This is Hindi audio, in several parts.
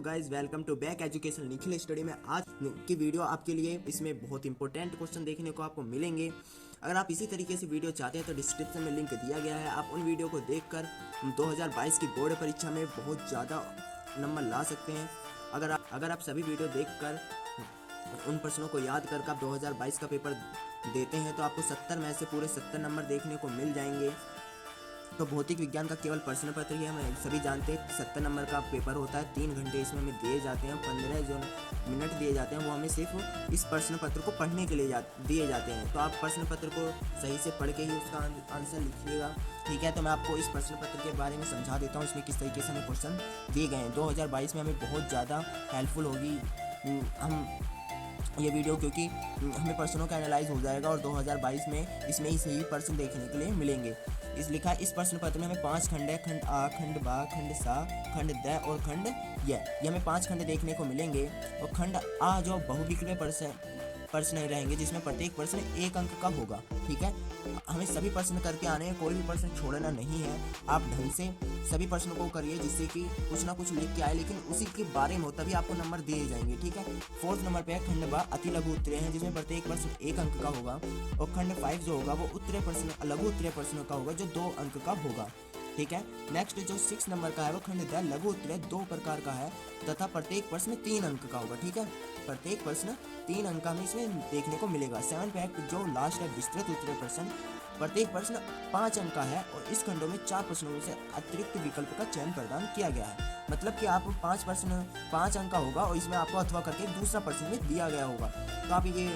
Guys, welcome to back education Nikhil study में। आज की वीडियो आपके लिए इसमें बहुत इंपॉर्टेंट क्वेश्चन देखने को आपको मिलेंगे। अगर आप इसी तरीके से वीडियो चाहते हैं तो डिस्क्रिप्शन में लिंक दिया गया है। आप उन वीडियो को देखकर 2022 की बोर्ड परीक्षा में बहुत ज़्यादा नंबर ला सकते हैं। अगर आप सभी वीडियो देखकर उन प्रश्नों को याद करके आप 2022 का पेपर देते हैं तो आपको 70 में से पूरे 70 नंबर देखने को मिल जाएंगे। तो भौतिक विज्ञान का केवल प्रश्न पत्र ही हम सभी जानते हैं 70 नंबर का पेपर होता है। 3 घंटे इसमें हमें दिए जाते हैं, 15 जो मिनट दिए जाते हैं वो हमें सिर्फ इस प्रश्न पत्र को पढ़ने के लिए दिए जाते हैं। तो आप प्रश्न पत्र को सही से पढ़ के ही उसका आंसर लिखिएगा, ठीक है। तो मैं आपको इस प्रश्न पत्र के बारे में समझा देता हूँ, इसमें किस तरीके से हमें क्वेश्चन दिए गए हैं। 2022 में हमें बहुत ज़्यादा हेल्पफुल होगी हम ये वीडियो, क्योंकि हमें प्रश्नों का एनालाइज हो जाएगा और 2022 में इसमें ही सही प्रश्न देखने के लिए मिलेंगे। इस लिखा इस प्रश्न पत्र में हमें 5 खंड है, खंड आ, खंड बा, खंड सा, खंड द और खंड ये हमें 5 खंड देखने को मिलेंगे। और खंड आ जो बहुविकल्पीय प्रश्न रहेंगे, जिसमें प्रत्येक प्रश्न 1 अंक का होगा, ठीक है। हमें सभी प्रश्न करके आने हैं, कोई भी प्रश्न छोड़ना नहीं है। आप ढंग से सभी प्रश्नों को करिए जिससे कि कुछ ना कुछ लिख के आए, लेकिन उसी के बारे में हो तभी आपको नंबर दिए जाएंगे, ठीक है। 4th नंबर पे खंड बा अति लघु उत्तरीय हैं, जिसमें प्रत्येक प्रश्न 1 अंक का होगा। और खंड 5 जो होगा वो उत्तरीय प्रश्न लघु उत्तरीय प्रश्न का होगा, जो 2 अंक का होगा, ठीक है। नेक्स्ट जो 6 नंबर का है वो खंड द लघु उत्तरीय 2 प्रकार का है तथा प्रत्येक प्रश्न 3 अंक का होगा, ठीक है। प्रत्येक प्रश्न 3 अंक का हमें इसमें देखने को मिलेगा। 7 पे जो लास्ट है विस्तृत उत्तरीय प्रश्न, प्रत्येक प्रश्न 5 अंक का है और इस खंडों में 4 प्रश्नों में से अतिरिक्त विकल्प का चयन प्रदान किया गया है। मतलब कि आप 5 प्रश्न 5 अंक का होगा और इसमें आपको अथवा करके दूसरा प्रश्न में दिया गया होगा। तो आप ये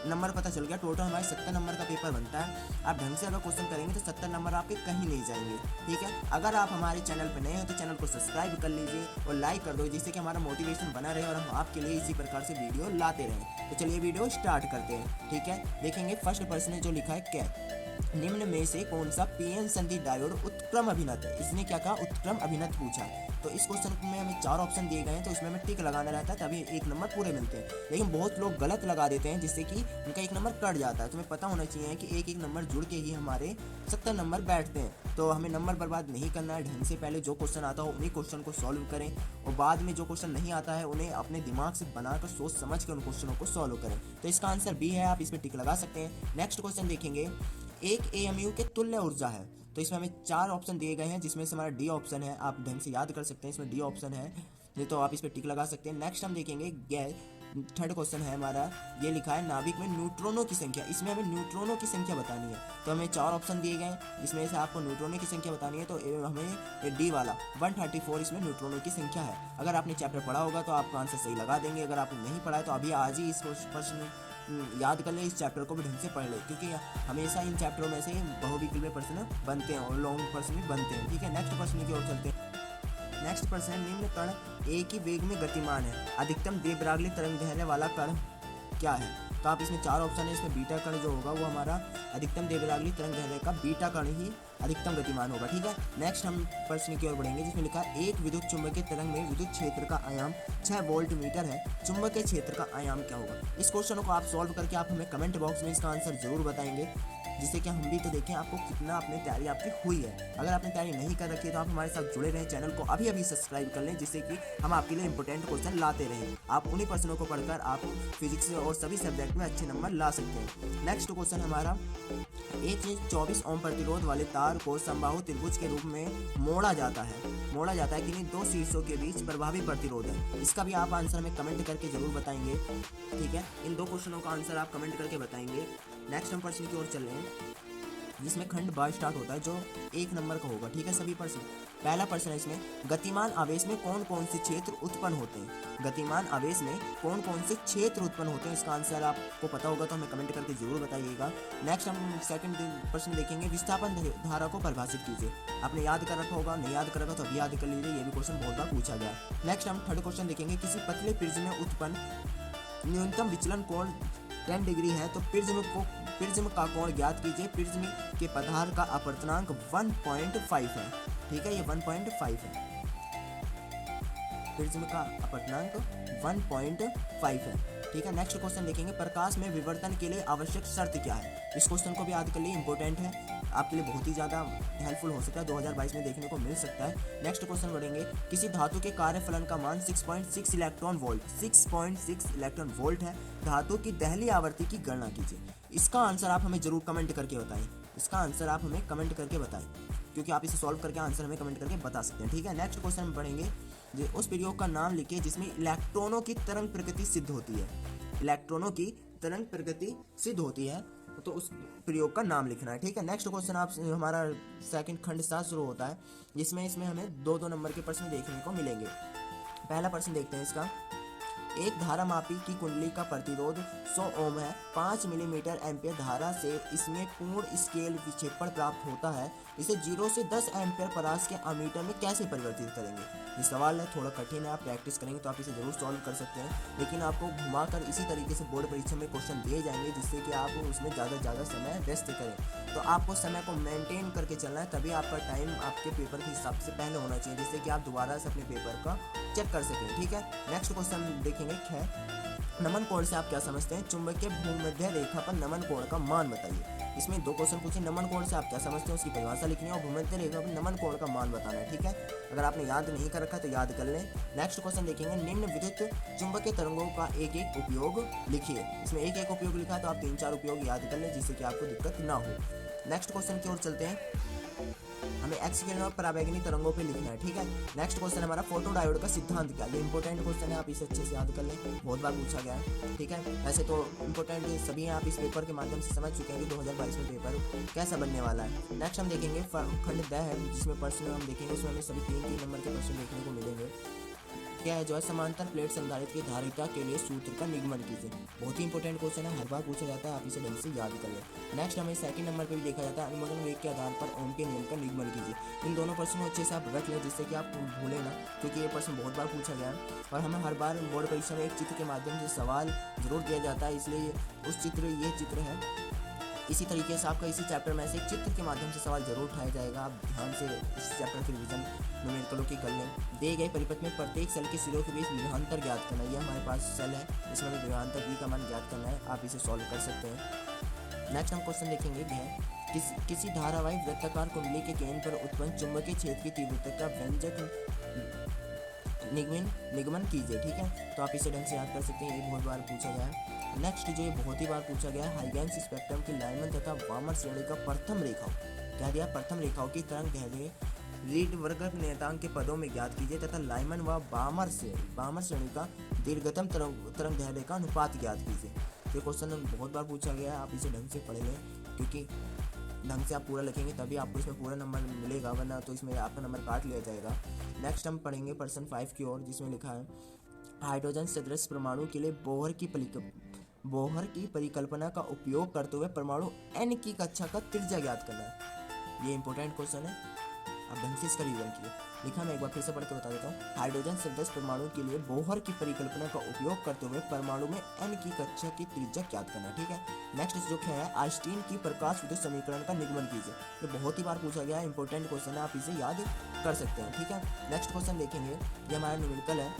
नंबर पता चल गया। टोटल हमारे 70 नंबर का पेपर बनता है। आप ढंग से अगर क्वेश्चन करेंगे तो 70 नंबर आपके कहीं नहीं जाएंगे, ठीक है। अगर आप हमारे चैनल पर नए हो तो चैनल को सब्सक्राइब कर लीजिए और लाइक कर दो, जिससे कि हमारा मोटिवेशन बना रहे और हम आपके लिए इसी प्रकार से वीडियो लाते रहें। तो चलिए वीडियो स्टार्ट करते हैं, ठीक है। देखेंगे फर्स्ट प्रश्न जो लिखा है, क्या निम्न में से कौन सा पीएन संधि डायोड उत्क्रम अभिनत है। इसने क्या कहा, उत्क्रम अभिनत पूछा। तो इस क्वेश्चन में हमें 4 ऑप्शन दिए गए हैं, तो इसमें हमें टिक लगाना रहता है तभी 1 नंबर पूरे मिलते हैं। लेकिन बहुत लोग गलत लगा देते हैं जिससे कि उनका 1 नंबर कट जाता है। तुम्हें पता होना चाहिए कि एक नंबर जुड़ के ही हमारे 70 नंबर बैठते हैं। तो हमें नंबर बर्बाद नहीं करना है। ढंग से पहले जो क्वेश्चन आता हो उन्हीं क्वेश्चन को सॉल्व करें और बाद में जो क्वेश्चन नहीं आता है उन्हें अपने दिमाग से बनाकर सोच समझ कर उन क्वेश्चनों को सॉल्व करें। तो इसका आंसर बी है, आप इस पर टिक लगा सकते हैं। नेक्स्ट क्वेश्चन देखेंगे, एक AMU के तुल्य ऊर्जा है। तो इसमें हमें 4 ऑप्शन दिए गए हैं, जिसमें से हमारा डी ऑप्शन है। आप ढंग से याद कर सकते हैं, इसमें डी ऑप्शन है, तो आप इस पर टिक लगा सकते हैं। नेक्स्ट हम देखेंगे थर्ड क्वेश्चन है हमारा, ये लिखा है नाभिक में न्यूट्रॉनों की संख्या। इसमें हमें न्यूट्रॉनों की संख्या बतानी है। तो हमें 4 ऑप्शन दिए गए, जिसमें से आपको न्यूट्रॉनों की संख्या बतानी है। तो हमें डी वाला 134 इसमें न्यूट्रॉनों की संख्या है। अगर आपने चैप्टर पढ़ा होगा तो आपका आंसर सही लगा देंगे। अगर आपने नहीं पढ़ा है तो अभी आज ही इस प्रश्न याद कर ले, इस चैप्टर को भी ढंग से पढ़ ले, क्योंकि हमेशा इन चैप्टरों में से बहुविकल्पीय प्रश्न बनते हैं और लॉन्ग प्रश्न भी बनते हैं, ठीक है। नेक्स्ट प्रश्न की ओर चलते हैं। नेक्स्ट प्रश्न है, निम्न कण एक ही वेग में गतिमान है, अधिकतम देवरागली तरंग दैर्घ्य वाला कण क्या है। तो आप इसमें 4 ऑप्शन है। इसमें बीटा कण जो होगा वो हमारा अधिकतम देवरागली तरंग दैर्घ्य का बीटा कण ही अधिकतम गतिमान होगा, ठीक है। नेक्स्ट हम प्रश्न की ओर बढ़ेंगे, जिसमें लिखा है एक विद्युत चुंबकीय तरंग में विद्युत क्षेत्र का आयाम 6 वोल्ट मीटर है, चुंबकीय क्षेत्र का आयाम क्या होगा। इस क्वेश्चन को आप सॉल्व करके आप हमें कमेंट बॉक्स में इसका आंसर जरूर बताएंगे, जिससे कि हम भी तो देखें आपको कितना अपनी तैयारी आपकी हुई है। अगर आपने तैयारी नहीं कर रखी है तो आप हमारे साथ जुड़े रहें, चैनल को अभी सब्सक्राइब कर लें, जिससे कि हम आपके लिए इंपॉर्टेंट क्वेश्चन लाते रहें। आप उन्हीं प्रश्नों को पढ़कर आप फिजिक्स और सभी सब्जेक्ट में अच्छे नंबर ला सकते हैं। नेक्स्ट क्वेश्चन हमारा, एक 24 ओम प्रतिरोध वाले तार को समबाहु त्रिभुज के रूप में मोड़ा जाता है किन्हीं 2 शीर्षों के बीच प्रभावी प्रतिरोध है। इसका भी आप आंसर हमें कमेंट करके जरूर बताएंगे, ठीक है। इन 2 क्वेश्चनों का आंसर आप कमेंट करके बताएंगे। नेक्स्ट हम प्रश्न की ओर चल रहे हैं, जिसमें खंड बा स्टार्ट होता है, जो 1 नंबर का होगा, ठीक है। सभी प्रश्न, पहला प्रश्न है इसमें, गतिमान आवेश में कौन कौन से क्षेत्र उत्पन्न होते हैं। गतिमान आवेश में कौन कौन से क्षेत्र उत्पन्न होते हैं, इसका आंसर आपको पता होगा तो हमें कमेंट करके जरूर बताइएगा। नेक्स्ट हम सेकंड प्रश्न देखेंगे, विस्थापन धारा को परिभाषित कीजिए। आपने याद कर रखा होगा, नहीं याद कर रखा तो अभी याद कर लीजिए, ये भी क्वेश्चन बहुत बार पूछा गया। नेक्स्ट हम थर्ड क्वेश्चन देखेंगे, किसी पतले प्रिज्म में उत्पन्न न्यूनतम विचलन कोण 10 डिग्री है, तो प्रिज्म का कोण ज्ञात कीजिए। प्रिज्म के पदार्थ का अपवर्तनांक 1.5 है, ठीक है, ये 1.5 है। प्रिज्म का अपवर्तनांक 1.5 है। ठीक है। नेक्स्ट क्वेश्चन देखेंगे, प्रकाश में विवर्तन के लिए आवश्यक शर्त क्या है। इस क्वेश्चन को भी याद कर लिए, इंपॉर्टेंट है, आपके लिए बहुत ही ज़्यादा हेल्पफुल हो सकता है, 2022 में देखने को मिल सकता है। नेक्स्ट क्वेश्चन बढ़ेंगे, किसी धातु के कार्यफलन का मान 6.6 इलेक्ट्रॉन वोल्ट 6.6 इलेक्ट्रॉन वोल्ट है, धातु की दहली आवृत्ति की गणना कीजिए। इसका आंसर आप हमें जरूर कमेंट करके बताएं, इसका आंसर आप हमें कमेंट करके बताएं, क्योंकि आप इसे सॉल्व करके आंसर हमें कमेंट करके बता सकते हैं। ठीक है। नेक्स्ट क्वेश्चन में पढ़ेंगे, उस प्रयोग का नाम लिखिए जिसमें इलेक्ट्रॉनों की तरंग प्रकृति सिद्ध होती है। इलेक्ट्रॉनों की तरंग प्रकृति सिद्ध होती है, तो उस प्रयोग का नाम लिखना है। ठीक है। नेक्स्ट क्वेश्चन आप हमारा सेकंड खंड 7 शुरू होता है, जिसमें हमें 2-2 नंबर के प्रश्न देखने को मिलेंगे। पहला प्रश्न देखते हैं इसका, एक धारामापी की कुंडली का प्रतिरोध 100 ओम है, 5 मिलीमीटर एम्पियर धारा से इसमें पूर्ण स्केल विक्षेपण प्राप्त होता है, इसे 0 से 10 एम्पियर परास के अमीटर में कैसे परिवर्तित करेंगे। ये सवाल है, थोड़ा कठिन है, आप प्रैक्टिस करेंगे तो आप इसे जरूर सॉल्व कर सकते हैं, लेकिन आपको घुमाकर इसी तरीके से बोर्ड परीक्षा में क्वेश्चन दिए जाएंगे जिससे कि आप उसमें ज़्यादा समय व्यस्त करें। तो आपको समय को मेंटेन करके चलना है, तभी आपका टाइम आपके पेपर के हिसाब से पहले होना चाहिए, जिससे कि आप दोबारा से अपने पेपर का चेक कर सकें। ठीक है। नेक्स्ट क्वेश्चन देखेंगे, नमन कोण से आप क्या समझते हैं, चुंबकीय भूमध्य रेखा पर नमन कोण का मान बताइए। इसमें 2 क्वेश्चन पूछे, नमन कोण से आप क्या समझते हैं उसकी परिभाषा लिखनी है और भूमध्य रेखा पर नमन कोण का मान बताना है। ठीक है। अगर आपने याद नहीं कर रखा तो याद कर लें। नेक्स्ट क्वेश्चन देखेंगे, निम्न विद्युत चुंबकीय तरंगों का एक उपयोग लिखिए। इसमें एक उपयोग लिखा है तो आप 3-4 उपयोग याद कर लें, जिससे कि आपको दिक्कत ना हो। नेक्स्ट क्वेश्चन की ओर चलते हैं, हमें एक्स किरण और पराबैंगनी तरंगों पे लिखना है। ठीक है। नेक्स्ट क्वेश्चन हमारा फोटो डायोड का सिद्धांत क्या है। ये इंपॉर्टेंट क्वेश्चन है, आप इसे अच्छे से याद कर लें, बहुत बार पूछा गया है। ठीक है। वैसे तो इंपॉर्टेंट सभी हैं, आप इस पेपर के माध्यम से समझ चुके हैं कि 2022 में पेपर कैसा बनने वाला है। नेक्स्ट हम देखेंगे खंड 10 है, जिसमें प्रश्न हम देखेंगे, उसमें हमें सभी 3-3 नंबर के प्रश्न देखने को मिलेंगे। क्या है जो है, समांतर प्लेट संधारित्र की धारिता के लिए सूत्र का निगमन कीजिए। बहुत ही इंपॉर्टेंट क्वेश्चन है, हर बार पूछा जाता है, आप इसे ढंग से याद कर लें। नेक्स्ट हमें सेकंड नंबर पे भी देखा जाता है, अनुमगन वेग के आधार पर ओम के नियम का निगमन कीजिए। इन दोनों प्रश्नों अच्छे से आप रख लें, जिससे कि आप भूलें ना, क्योंकि ये प्रश्न बहुत बार पूछा गया है और हमें हर बार बोर्ड परीक्षा में एक चित्र के माध्यम से सवाल जरूर दिया जाता है, इसलिए उस चित्र ये चित्र है। इसी तरीके से आपका इसी चैप्टर में से एक चित्र के माध्यम से सवाल जरूर उठाया जाएगा। आप ध्यान से इस चैप्टर की रिवीजन न्यूमेरिकलों की कर लें। दिए गए परिपथ में प्रत्येक सेल के सिरों के बीच विभवांतर ज्ञात करना। यह हमारे पास सेल है, इसमें भी विभवांतर v का मान ज्ञात करना है, आप इसे सॉल्व कर सकते हैं। नेक्स्ट हम क्वेश्चन देखेंगे, किसी धारावाही वृत्ताकार कुंडली के केंद्र पर उत्पन्न चुंबकीय क्षेत्र की तीव्रता का व्यंजक निगमन कीजिए। ठीक है। तो आप इसे ढंग से याद कर सकते हैं, ये बहुत बार पूछा गया है। नेक्स्ट जो ये बहुत ही बार पूछा गया है, हाइगेंस स्पेक्ट्रम की लाइनमैन तथा वामर श्रेणी का प्रथम रेखाओं, क्या दिया, प्रथम रेखाओं की तरंग दैर्ध्य रीड वर्ग नियतांक के पदों में ज्ञात कीजिए तथा लाइनमैन व वामर श्रेणी का दीर्घतम तरंग दैर्ध्य का अनुपात ज्ञात कीजिए। ये क्वेश्चन बहुत बार पूछा गया है, आप इसे ढंग से पढ़ लें, क्योंकि ढंग से आप पूरा लिखेंगे तभी आपको इसमें पूरा नंबर मिलेगा, वरना तो इसमें आपका नंबर काट लिया जाएगा। नेक्स्ट हम पढ़ेंगे प्रश्न 5 की ओर, जिसमें लिखा है, हाइड्रोजन सदृश परमाणु के लिए बोहर की परिकल्पना का उपयोग करते हुए परमाणु n की कक्षा का त्रिज्या ज्ञात करना है। ये इंपॉर्टेंट क्वेश्चन है, आप ढंग से इसका रिवीजन कीजिए। लिखा, मैं एक बार फिर से पढ़ के बता देता हूँ। हाइड्रोजन सदृश परमाणु के लिए बोहर की परिकल्पना का उपयोग करते हुए परमाणु में n की कक्षा की त्रिज्या ज्ञात करना। ठीक है। नेक्स्ट जो है, आइंस्टीन की प्रकाश विद्युत समीकरण का निगमन कीजिए। ये बहुत ही बार पूछा गया है, इंपॉर्टेंट क्वेश्चन है, आप इसे याद कर सकते हैं। ठीक है। नेक्स्ट क्वेश्चन देखेंगे, ये हमारा न्यूमेरिकल है,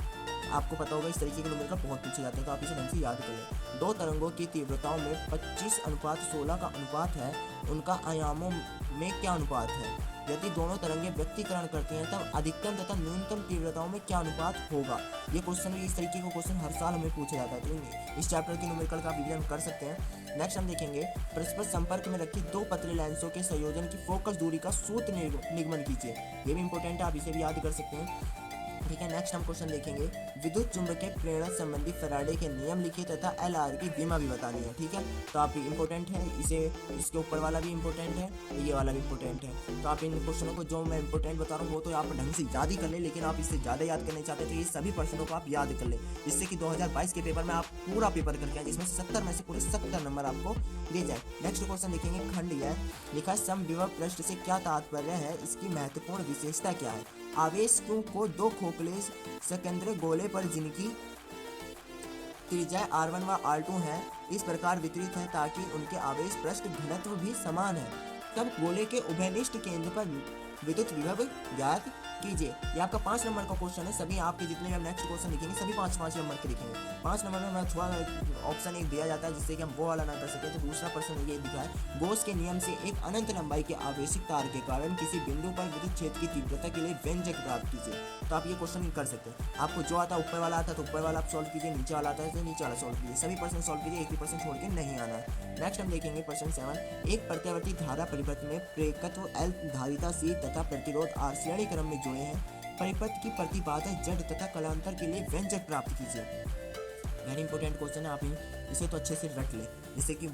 आपको पता होगा इस तरीके के न्यूमेरिकल बहुत पूछे जाते हैं, तो आप इसे ढंग से याद करें। 2 तरंगों की तीव्रताओं में 25:16 का अनुपात है, उनका आयामों में क्या अनुपात है। यदि दोनों तरंगें व्यक्तीकरण करती हैं तब अधिकतम तथा न्यूनतम तीव्रताओं में क्या अनुपात होगा। ये क्वेश्चन भी, इस तरीके का क्वेश्चन हर साल हमें पूछा जाता है, तो इस चैप्टर के न्यूमेरिकल का रिवीजन कर सकते हैं। नेक्स्ट हम देखेंगे, परस्पर संपर्क में रखी 2 पतले लेंसों के संयोजन की फोकस दूरी का सूत्र निगमन कीजिए। ये भी इंपॉर्टेंट है, आप इसे भी याद कर सकते हैं। ठीक है। नेक्स्ट हम क्वेश्चन देखेंगे, विद्युत चुंबकीय प्रेरण संबंधी फैराडे के नियम लिखिए तथा LR की विमा भी बतानी है। ठीक है। तो आप इंपॉर्टेंट है, इसके ऊपर वाला भी इंपॉर्टेंट है, ये वाला भी इंपॉर्टेंट है। तो आप इन क्वेश्चनों को जो मैं इंपॉर्टेंट बता रहा हूँ वो तो आप ढंग से याद ही कर लें, लेकिन आप इससे ज़्यादा याद करना चाहते हैं तो ये सभी प्रश्नों को आप याद कर लें, जिससे कि 2022 के पेपर में आप पूरा पेपर करके आए, जिसमें 70 में से पूरे 70 नंबर आपको दिए जाए। नेक्स्ट क्वेश्चन देखेंगे, खंड यह लिखा, समविभव पृष्ठ से क्या तात्पर्य है, इसकी महत्वपूर्ण विशेषता क्या है। आवेश को 2 खोखले सकेंद्र गोले पर जिनकी त्रिज्या R1 व R2 है, इस प्रकार वितरित है ताकि उनके आवेश पृष्ठ घनत्व भी समान है, तब गोले के उभयनिष्ठ केंद्र पर विद्युत विभव ज्ञात कीजिए। ये आपका 5 नंबर का क्वेश्चन है। सभी आपके जितने भी हम नेक्स्ट क्वेश्चन लिखेंगे सभी 5-5 नंबर के लिखेंगे। 5 नंबर में हमें थोड़ा ऑप्शन एक दिया जाता है जिससे कि हम वो वाला ना कर सकें। तो दूसरा प्रश्न ये दिखा है, गॉस के नियम से एक अनंत लंबाई के आवेशित तार के कारण किसी बिंदु पर विद्युत क्षेत्र की तीव्रता के लिए व्यंजक प्राप्त कीजिए। तो आप ये क्वेश्चन कर सकते हैं। आपको जो आता है ऊपर वाला आता है तो ऊपर वाला आप सॉल्व कीजिए, नीचे वाला आता है तो नीचे वाला सॉल्व कीजिए। सभी प्रश्न सॉल्व कीजिए, एक ही प्रश्न छोड़ के नहीं आना है। नेक्स्ट हम देखेंगे प्रश्न 7। एक प्रत्यावर्ती धारा परिपथ में प्रेरकत्व L, धारिता C तथा प्रतिरोध R श्रेणी क्रम में जुड़े हैं। परिपथ की प्रतिबाधा Z तथा कलांतर के लिए व्यंजक प्राप्त कीजिए। वेरी इंपॉर्टेंट क्वेश्चन है, आप इसे तो अच्छे से रट लें जिससे कि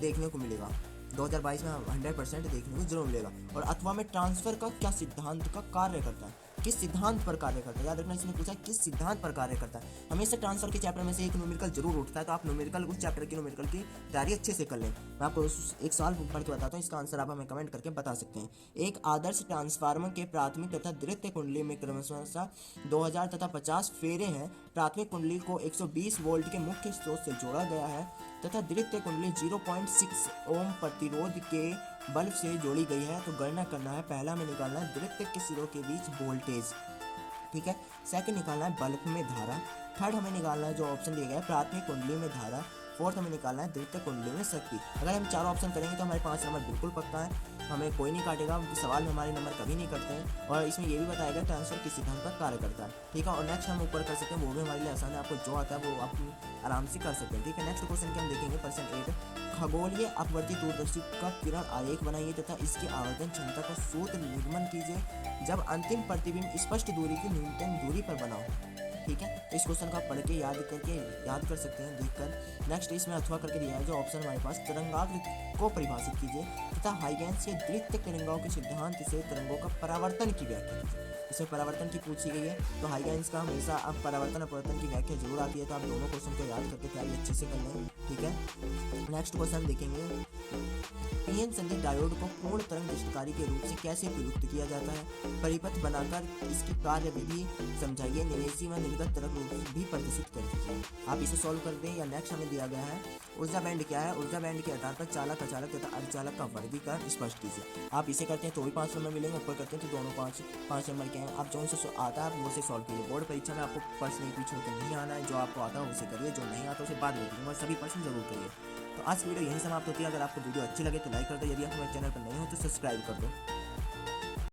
देखने को मिलेगा 2022 में 100% देखने को जरूर मिलेगा। और अथवा में ट्रांसफर का क्या सिद्धांत का कार्य करता है, किस सिद्धांत पर कार्य करता है। याद रखना, इसने पूछा किस सिद्धांत पर कार्य करता है। हमेशा ट्रांसफर के चैप्टर में से एक न्यूमेरिकल जरूर उठता है, तो आप न्यूमेरिकल उस चैप्टर की न्यूमेरिकल की तैयारी अच्छे से कर लें। मैं आपको एक सवाल पढ़ के बताता हूँ, इसका आंसर आप हमें कमेंट करके बता सकते हैं। एक आदर्श ट्रांसफार्मर के प्राथमिक तथा द्वितीय कुंडली में क्रमशः 2000 तथा 50 फेरे हैं। प्राथमिक कुंडली को 120 वोल्ट के मुख्य स्रोत से जोड़ा गया है तथा द्वितीय कुंडली 0.6 ओम प्रतिरोध के बल्ब से जोड़ी गई है। तो गणना करना है, पहला में निकालना है द्वितीय के सिरों के बीच वोल्टेज, ठीक है। सेकंड निकालना है बल्ब में धारा। थर्ड हमें निकालना है जो ऑप्शन दिया गया है प्राथमिक कुंडली में धारा। फोर्थ हमें निकालना है द्वितीय कुंडली में शक्ति। अगर हम 4 ऑप्शन करेंगे तो हमारे 5 नंबर बिल्कुल पक्का है, हमें कोई नहीं काटेगा। सवाल में हमारे नंबर कभी नहीं कटते हैं। और इसमें ये भी बताएगा ट्रांसफर किस सिद्धांत पर कार्य करता है, ठीक है। और नेक्स्ट हम ऊपर कर सकते हैं, वो भी हमारे लिए आसान है। आपको जो आता है वो आप आराम से कर सकते हैं, ठीक है। नेक्स्ट क्वेश्चन के हम देखेंगे प्रश्न 8। खगोलीय अपवर्ती दूरदर्शी का किरण आरेख बनाइए तथा इसकी आवर्धन क्षमता का सूत्र निर्गमन कीजिए जब अंतिम प्रतिबिंब स्पष्ट दूरी की न्यूनतम दूरी पर बना हो, ठीक है। तो इस क्वेश्चन को आप पढ़ के याद कर सकते हैं देखकर। नेक्स्ट इसमें अथवा करके दिया है जो ऑप्शन हमारे पास, तरंगाग्र को परिभाषित कीजिए तथा हाइगेंस के द्वितीय तरंगों के सिद्धांत से तरंगों का परावर्तन की व्याख्या कीजिए। इसमें परावर्तन की पूछी गई है, तो हाइगेंस का हमेशा अब परावर्तन अपवर्तन की व्याख्या जरूर आती है। तो आप दोनों क्वेश्चन को याद करके तैयारी अच्छे से कर लें, ठीक है। नेक्स्ट क्वेश्चन देखेंगे, पीएन संधि डायोड को पूर्ण तरंग दृष्टिकारी के रूप से कैसे प्रयुक्त किया जाता है। परिपथ बनाकर इसकी कार्य विधि समझाइए, निवेशी व निर्गत तरंग रूप भी प्रदर्शित कर दीजिए। आप इसे सॉल्व कर दें। या नेक्स्ट हमें दिया गया है ऊर्जा बैंड क्या है। ऊर्जा बैंड के आधार पर चालक, अचालक तथा अर्धचालक का वर्गीकरण स्पष्ट कीजिए। आप इसे करते हैं तो भी 5 नंबर मिलेंगे, ऊपर करते हैं तो दोनों 5 नंबर के हैं। आप जो से आता है आप वो से सॉल्व कीजिए। बोर्ड परीक्षा में आपको प्रश्न एक भी छोड़ के नहीं आना है, जो आपको आता है उसे करिए, जो नहीं आता उसे बाद में करिए, और सभी प्रश्न जरूर करिए। तो आज की वीडियो यहीं समाप्त होती है। अगर आपको वीडियो अच्छी लगे तो लाइक कर दो, यदि आप हमारे चैनल पर नए हो तो सब्सक्राइब कर दो।